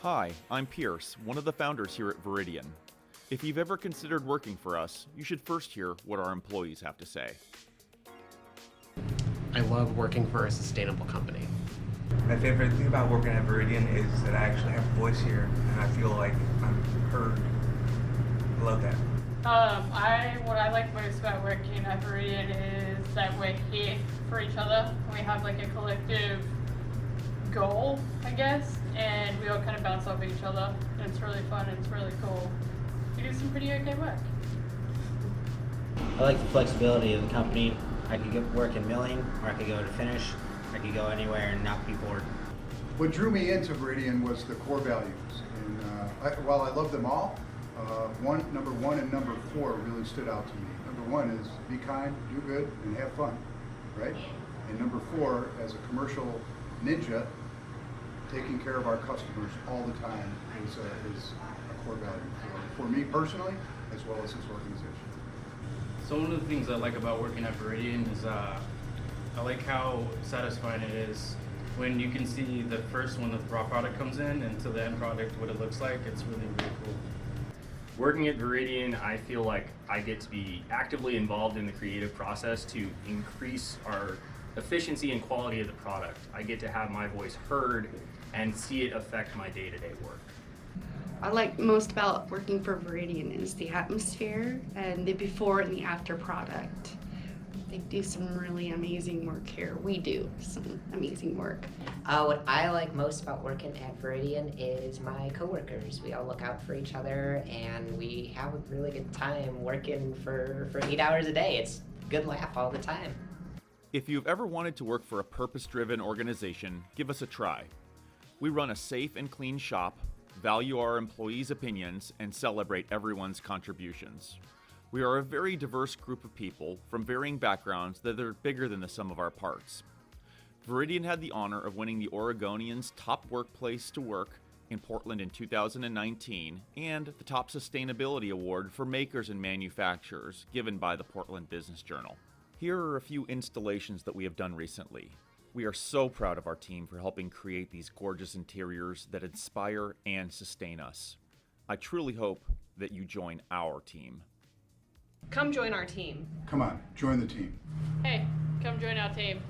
Hi, I'm Pierce, one of the founders here at Viridian. If you've ever considered working for us, you should first hear what our employees have to say. I love working for a sustainable company. My favorite thing about working at Viridian is that I actually have a voice here and I feel like I'm heard. I love that. What I like most about working at Viridian is that we're here for each other. We have like a collective goal, I guess, and we all kind of bounce off each other. And it's really fun and it's really cool. We do some pretty okay work. I like the flexibility of the company. I could work in milling, or I could go to finish. I could go anywhere and not be bored. What drew me into Viridian was the core values. And while I love them all, number one and number 4 really stood out to me. Number 1 is be kind, do good, and have fun, right? And number 4, as a commercial ninja, taking care of our customers all the time is a core value for me personally, as well as this organization. So one of the things I like about working at Viridian is I like how satisfying it is when you can see the first when the raw product comes in and to the end product what it looks like. It's really, really cool. Working at Viridian, I feel like I get to be actively involved in the creative process to increase our efficiency and quality of the product. I get to have my voice heard and see it affect my day-to-day work. I like most about working for Viridian is the atmosphere and the before and the after product. They do some really amazing work here. We do some amazing work. What I like most about working at Viridian is my coworkers. We all look out for each other and we have a really good time working for 8 hours a day. It's a good laugh all the time. If you've ever wanted to work for a purpose-driven organization, give us a try. We run a safe and clean shop, value our employees' opinions, and celebrate everyone's contributions. We are a very diverse group of people from varying backgrounds that are bigger than the sum of our parts. Viridian had the honor of winning the Oregonian's Top Workplace to Work in Portland in 2019 and the Top Sustainability Award for Makers and Manufacturers given by the Portland Business Journal. Here are a few installations that we have done recently. We are so proud of our team for helping create these gorgeous interiors that inspire and sustain us. I truly hope that you join our team. Come join our team. Come on, join the team. Hey, come join our team.